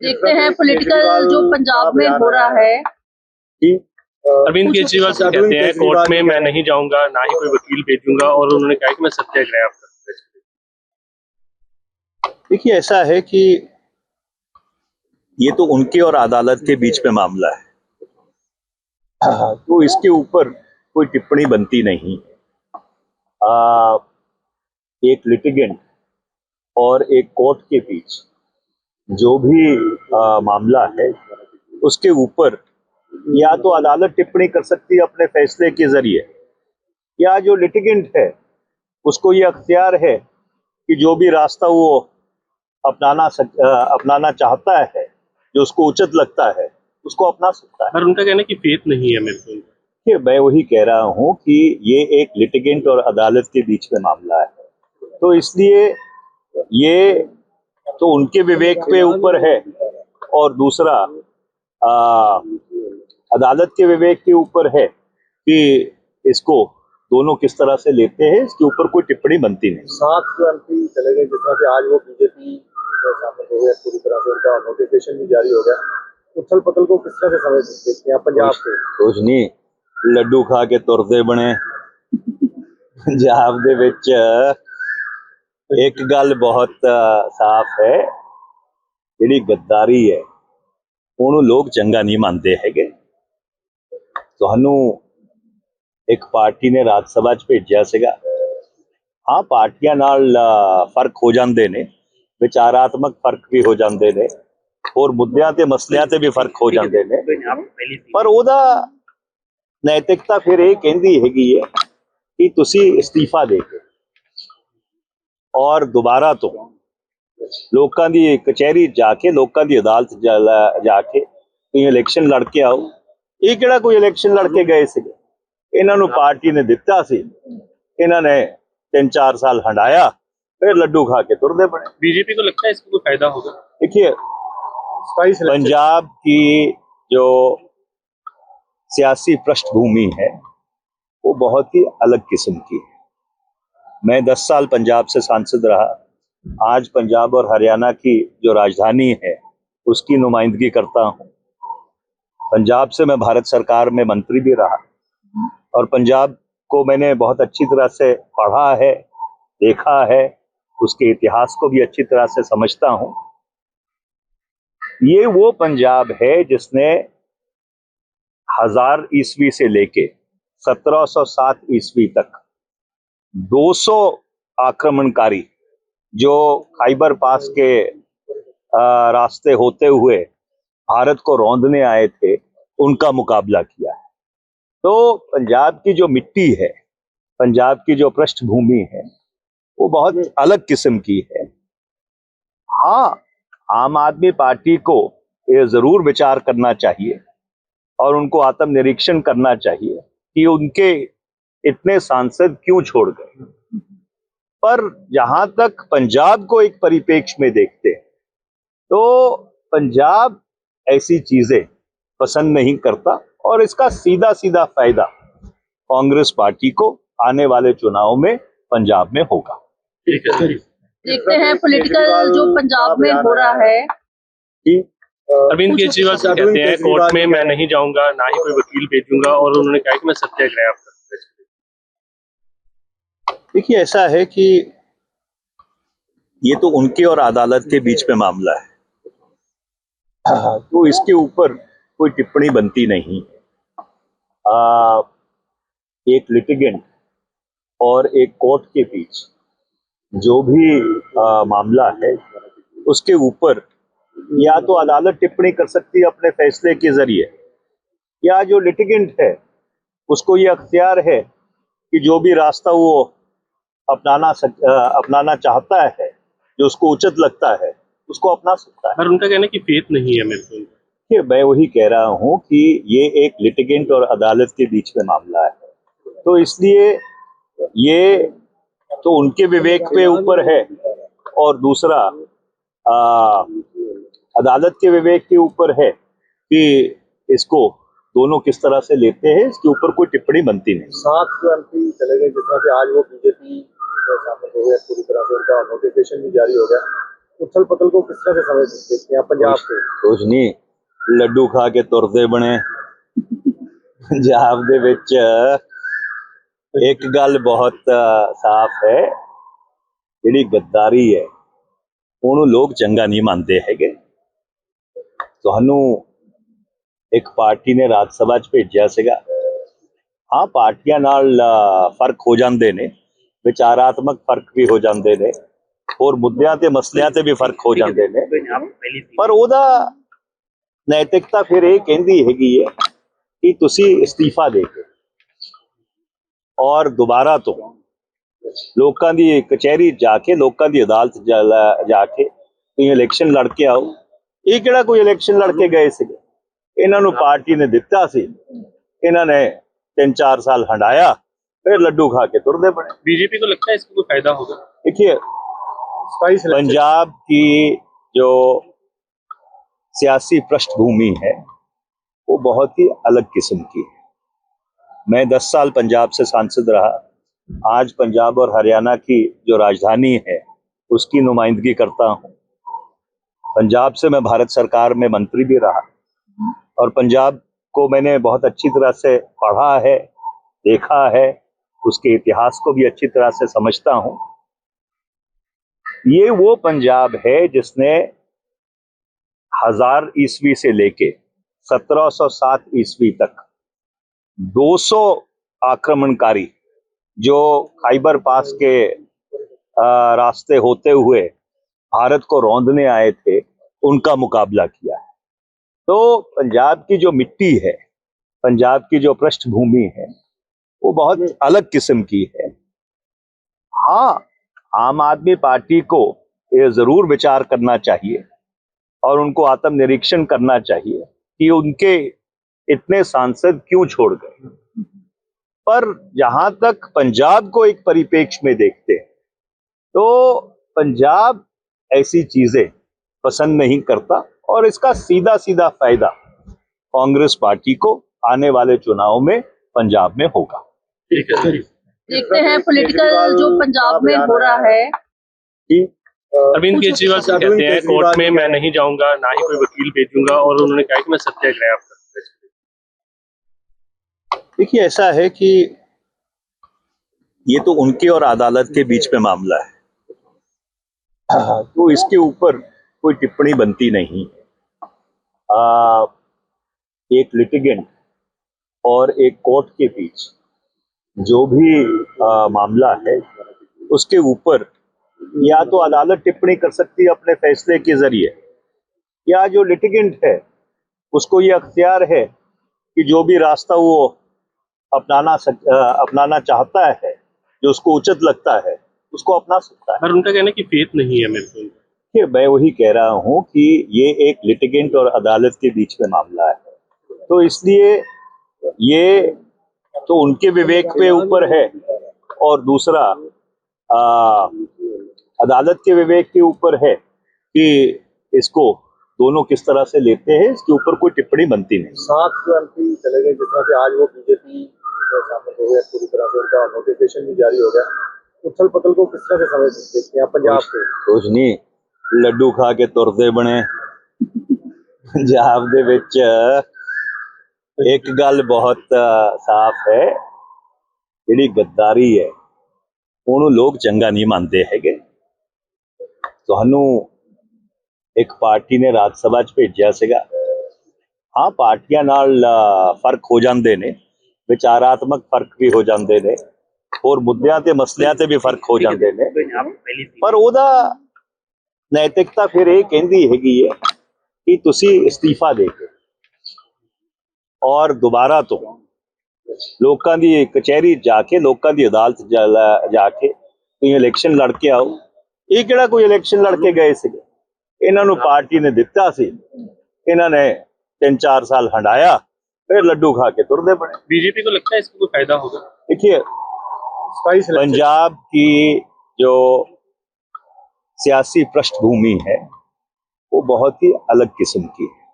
देखते हैं पॉलिटिकल जो पंजाब में हो रहा है कि अरविंद केजरीवाल से कहते हैं कोर्ट में मैं नहीं जाऊंगा, ना ही कोई वकील भेजूंगा, और उन्होंने कहा कि मैं सत्याग्रह आप करूंगा। देखिए, ऐसा है कि ये तो उनके और अदालत के बीच में मामला है। तो इसके ऊपर कोई टिप्पणी बनती नहीं। एक लिटिगेंट और एक कोर्ट के बीच जो भी मामला है उसके ऊपर या तो अदालत टिप्पणी कर सकती है अपने फैसले के जरिए, या जो लिटिगेंट है उसको ये अख्तियार है कि जो भी रास्ता वो अपनाना चाहता है, जो उसको उचित लगता है, उसको अपना सकता है। पर उनका कहना है कि फेथ नहीं है मेरे को। मैं वही कह रहा हूं कि ये एक लिटिगेंट और अदालत के बीच में मामला है, तो इसलिए ये तो उनके विवेक पे ऊपर है, और दूसरा अदालत के विवेक के ऊपर है कि इसको दोनों किस तरह से लेते हैं। इसके ऊपर कोई टिप्पणी बनती नहीं। 7 जो एमपी चले गए, जिस तरह से आज वो बीजेपी में शामिल हो गए, पूरी तरह से उनका नोटिफिकेशन भी जारी हो गया। उथल पथल को किस तरह से समझ देखते हैं पंजाब के? कुछ नहीं, लड्डू खा के तुरते बने। पंजाब दे विच एक गल बहुत साफ है, जिहड़ी गद्दारी है ਉਹਨੂੰ लोग चंगा नहीं मानते हैगे। ਤੁਹਾਨੂੰ एक पार्टी ने राज सभा च भेजिया सीगा। हाँ, पार्टियां नाल फर्क हो जाते ने, विचारात्मक फर्क भी हो जाते ने, और मुद्दों ते मसलियां ते भी फर्क हो जाते ने, पर ਉਹਦਾ नैतिकता फिर ये कहती हैगी है कि तुसी इस्तीफा दे के और दोबारा तो लोगों की कचहरी जाके, लोगों की अदालत जाके तुम इलेक्शन लड़ के आओ। ये किहड़ा कोई इलेक्शन लड़ के गए थे? इन्हों पार्टी ने दिता सी, इन्होंने 3-4 साल हंडाया, फिर लड्डू खा के तुरदे बने। बीजेपी को लगता है इसको कोई फायदा होगा? देखिए, पंजाब की जो सियासी पृष्ठभूमि है वो बहुत ही अलग किस्म की है। मैं 10 साल पंजाब से सांसद रहा। आज पंजाब और हरियाणा की जो राजधानी है उसकी नुमाइंदगी करता हूं। पंजाब से मैं भारत सरकार में मंत्री भी रहा, और पंजाब को मैंने बहुत अच्छी तरह से पढ़ा है, देखा है, उसके इतिहास को भी अच्छी तरह से समझता हूं। ये वो पंजाब है जिसने 1000 ईस्वी से लेके 1707 ईस्वी तक 200 आक्रमणकारी जो खाइबर पास के रास्ते होते हुए भारत को रौंदने आए थे, उनका मुकाबला किया है। तो पंजाब की जो मिट्टी है, पंजाब की जो पृष्ठभूमि है, वो बहुत अलग किस्म की है। हाँ, आम आदमी पार्टी को ये जरूर विचार करना चाहिए और उनको आत्मनिरीक्षण करना चाहिए कि उनके इतने सांसद क्यों छोड़ गए। पर जहां तक पंजाब को एक परिप्रेक्ष्य में देखते हैं, तो पंजाब ऐसी चीजें पसंद नहीं करता, और इसका सीधा सीधा फायदा कांग्रेस पार्टी को आने वाले चुनाव में पंजाब में होगा। देखते हैं पॉलिटिकल जो पंजाब में हो रहा है कि अरविंद केजरीवाल से कहते हैं कोर्ट में मैं नहीं जाऊंगा, ना ही कोई वकील भेजूंगा, और उन्होंने कहा कि मैं सत्याग्रह आप करूंगा। देखिए, ऐसा है कि ये तो उनके और अदालत के बीच में मामला है। तो इसके ऊपर कोई टिप्पणी बनती नहीं। एक लिटिगेंट और एक कोर्ट के बीच जो भी मामला है उसके ऊपर या तो अदालत टिप्पणी कर सकती है अपने फैसले के जरिए, या जो लिटिगेंट है उसको ये अख्तियार है कि जो भी रास्ता वो अपनाना चाहता है, जो उसको उचित लगता है, उसको अपना सकता है। पर उनका कहना है कि फेथ नहीं है मेरे को। मैं वही कह रहा हूं कि ये एक लिटिगेंट और अदालत के बीच में मामला है, तो इसलिए ये तो उनके विवेक पे ऊपर है, और दूसरा अदालत के विवेक के ऊपर है कि इसको दोनों किस तरह से लेते हैं। इसके ऊपर कोई टिप्पणी बनती नहीं। 7 जो एमपी चले गए, जिस तरह से आज वो बीजेपी में शामिल हो गए, पूरी तरह से उनका नोटिफिकेशन भी जारी हो गया। उथल पथल को किस तरह से समझ देखते हैं आप पंजाब के? ਕੁਝ ਨਹੀਂ ਲੱਡੂ ਖਾ ਕੇ ਤੁਰਦੇ ਬਣੇ ਪੰਜਾਬ ਦੇ ਵਿੱਚ ਇੱਕ ਗੱਲ ਬਹੁਤ ਸਾਫ਼ ਹੈ ਜਿਹੜੀ ਗੱਦਾਰੀ ਹੈ ਉਹਨੂੰ ਲੋਕ ਚੰਗਾ ਨਹੀਂ ਮੰਨਦੇ ਹੈਗੇ ਤੁਹਾਨੂੰ ਇੱਕ ਪਾਰਟੀ ਨੇ ਰਾਜ ਸਭਾ 'ਚ ਭੇਜਿਆ ਸੀਗਾ ਹਾਂ ਪਾਰਟੀਆਂ ਨਾਲ ਫਰਕ ਹੋ ਜਾਂਦੇ ਨੇ ਵਿਚਾਰਾਤਮਕ ਫਰਕ ਵੀ ਹੋ ਜਾਂਦੇ ਨੇ ਹੋਰ ਮੁੱਦਿਆਂ ਤੇ ਮਸਲਿਆਂ ਤੇ ਵੀ ਫਰਕ ਹੋ ਜਾਂਦੇ ਨੇ ਪਰ ਉਹਦਾ ਨੈਤਿਕਤਾ ਫਿਰ ਇਹ ਕਹਿੰਦੀ ਹੈਗੀ ਹੈ ਕਿ ਤੁਸੀਂ ਅਸਤੀਫਾ ਦੇ ਕੇ ਔਰ ਦੁਬਾਰਾ ਤੋਂ ਲੋਕਾਂ ਦੀ ਕਚਹਿਰੀ ਜਾ ਕੇ ਲੋਕਾਂ ਦੀ ਅਦਾਲਤ ਜਾ ਕੇ ਤੁਸੀਂ ਇਲੈਕਸ਼ਨ ਲੜ ਕੇ ਆਓ ਇਹ ਕਿਹੜਾ ਕੋਈ ਇਲੈਕਸ਼ਨ ਲੜ ਕੇ ਗਏ ਸੀਗੇ ਇਹਨਾਂ ਨੂੰ ਪਾਰਟੀ ਨੇ ਦਿੱਤਾ ਸੀ ਇਹਨਾਂ ਨੇ 3-4 साल हंडाया फिर लड्डू खा के तुरदे पड़े। बीजेपी को लगता है इसका कोई फायदा होगा? देखिए पंजाब की जो सियासी पृष्ठभूमि है वो बहुत ही अलग किस्म की है। मैं 10 साल पंजाब से सांसद रहा, आज पंजाब और हरियाणा की जो राजधानी है उसकी नुमाइंदगी करता हूँ। पंजाब से मैं भारत सरकार में मंत्री भी रहा और पंजाब को मैंने बहुत अच्छी तरह से पढ़ा है, देखा है, उसके इतिहास को भी अच्छी तरह से समझता हूँ। ये वो पंजाब है जिसने 1000 ईस्वी से लेके 1707 ईस्वी तक 200 आक्रमणकारी जो खाइबर पास के रास्ते होते हुए भारत को रौंदने आए थे उनका मुकाबला किया है। तो पंजाब की जो मिट्टी है, पंजाब की जो पृष्ठभूमि है वो बहुत अलग किस्म की है। हाँ, आम आदमी पार्टी को ये जरूर विचार करना चाहिए और उनको आत्मनिरीक्षण करना चाहिए कि उनके इतने सांसद क्यों छोड़ गए। पर जहां तक पंजाब को एक परिप्रेक्ष्य में देखते हैं तो पंजाब ऐसी चीजें पसंद नहीं करता और इसका सीधा सीधा फायदा कांग्रेस पार्टी को आने वाले चुनाव में पंजाब में होगा। ठीक है। देखते हैं पॉलिटिकल जो पंजाब में हो रहा है कि अरविंद केजरीवाल से कहते हैं कोर्ट में मैं नहीं जाऊंगा, ना ही कोई वकील भेजूंगा, और उन्होंने कहा कि मैं सत्याग्रह आप करूंगा। देखिए ऐसा है कि ये तो उनके और अदालत के बीच में मामला है, तो इसके ऊपर कोई टिप्पणी बनती नहीं। एक लिटिगेंट और एक कोर्ट के बीच जो भी मामला है उसके ऊपर या तो अदालत टिप्पणी कर सकती है अपने फैसले के जरिए, या जो लिटिगेंट है उसको ये अख्तियार है कि जो भी रास्ता वो अपनाना चाहता है, जो उसको उचित लगता है उसको अपना सकता है। पर उनका कहना है कि फेथ नहीं है मेरे को। मैं वही कह रहा हूं कि ये एक लिटिगेंट और अदालत के बीच में मामला है, तो इसलिए ये तो उनके विवेक पे ऊपर है और दूसरा अदालत के विवेक के ऊपर है कि इसको दोनों किस तरह से लेते हैं, इसके ऊपर कोई टिप्पणी बनती नहीं। 7 जो एमपी चले गए, जिस तरह से आज वो बीजेपी में शामिल हो गए, पूरी तरह से उनका नोटिफिकेशन भी जारी हो गया। उथल पथल को किस तरह से समझ देखते हैं आप पंजाब के? कुछ नहीं ਲੱਡੂ ਖਾ ਕੇ ਤੁਰਦੇ ਬਣੇ ਪੰਜਾਬ ਦੇ ਵਿੱਚ ਇੱਕ ਗੱਲ ਬਹੁਤ ਸਾਫ਼ ਹੈ ਜਿਹੜੀ ਗੱਦਾਰੀ ਹੈ ਉਹਨੂੰ ਲੋਕ ਚੰਗਾ ਨਹੀਂ ਮੰਨਦੇ ਹੈਗੇ ਤੁਹਾਨੂੰ ਇੱਕ ਪਾਰਟੀ ਨੇ ਰਾਜ ਸਭਾ 'ਚ ਭੇਜਿਆ ਸੀਗਾ ਹਾਂ ਪਾਰਟੀਆਂ ਨਾਲ ਫਰਕ ਹੋ ਜਾਂਦੇ ਨੇ ਵਿਚਾਰਾਤਮਕ ਫਰਕ ਵੀ ਹੋ ਜਾਂਦੇ ਨੇ ਹੋਰ ਮੁੱਦਿਆਂ ਤੇ ਮਸਲਿਆਂ ਤੇ ਵੀ ਫਰਕ ਹੋ ਜਾਂਦੇ ਨੇ ਪਰ ਉਹਦਾ ਨੈਤਿਕਤਾ ਫਿਰ ਇਹ ਕਹਿੰਦੀ ਹੈਗੀ ਹੈ ਕਿ ਤੁਸੀਂ ਅਸਤੀਫਾ ਦੇ ਕੇ ਔਰ ਦੁਬਾਰਾ ਤੋਂ ਲੋਕਾਂ ਦੀ ਕਚਹਿਰੀ ਜਾ ਕੇ ਲੋਕਾਂ ਦੀ ਅਦਾਲਤ ਜਾ ਕੇ ਤੁਸੀਂ ਇਲੈਕਸ਼ਨ ਲੜ ਕੇ ਆਓ ਇਹ ਕਿਹੜਾ ਕੋਈ ਇਲੈਕਸ਼ਨ ਲੜ ਕੇ ਗਏ ਸੀਗੇ ਇਹਨਾਂ ਨੂੰ ਪਾਰਟੀ ਨੇ ਦਿੱਤਾ ਸੀ ਇਹਨਾਂ ਨੇ 3-4 साल हंडाया फिर लड्डू खा के तुरदे पड़े। बीजेपी को लगता है इसका कोई फायदा होगा? देखिए पंजाब की जो सियासी पृष्ठभूमि है वो बहुत ही अलग किस्म की है।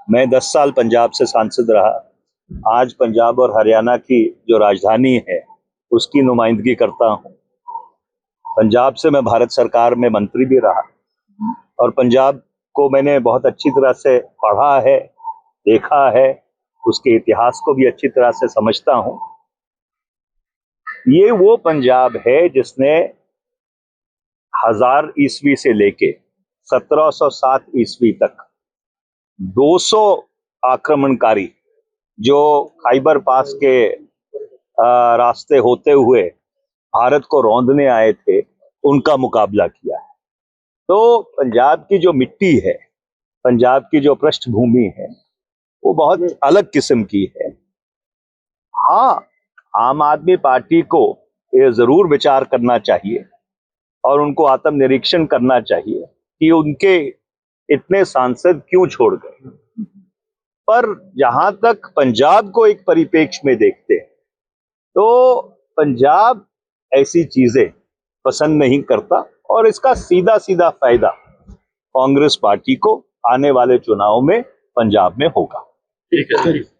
मैं 10 साल पंजाब से सांसद रहा, आज पंजाब और हरियाणा की जो राजधानी है उसकी नुमाइंदगी करता हूँ। पंजाब से मैं भारत सरकार में मंत्री भी रहा, और पंजाब को मैंने बहुत अच्छी तरह से पढ़ा है, देखा है, उसके इतिहास को भी अच्छी तरह से समझता हूं। ये वो पंजाब है जिसने 1000 ईस्वी से लेके 1707 ईस्वी तक 200 आक्रमणकारी जो खाइबर पास के रास्ते होते हुए भारत को रौंदने आए थे, उनका मुकाबला किया है। तो पंजाब की जो मिट्टी है, पंजाब की जो पृष्ठभूमि है, वो बहुत अलग किस्म की है। हाँ, आम आदमी पार्टी को ये जरूर विचार करना चाहिए और उनको आत्मनिरीक्षण करना चाहिए कि उनके इतने सांसद क्यों छोड़ गए। पर जहां तक पंजाब को एक परिप्रेक्ष्य में देखते हैं, तो पंजाब ऐसी चीजें पसंद नहीं करता और इसका सीधा सीधा फायदा कांग्रेस पार्टी को आने वाले चुनाव में पंजाब में होगा। ठीक है।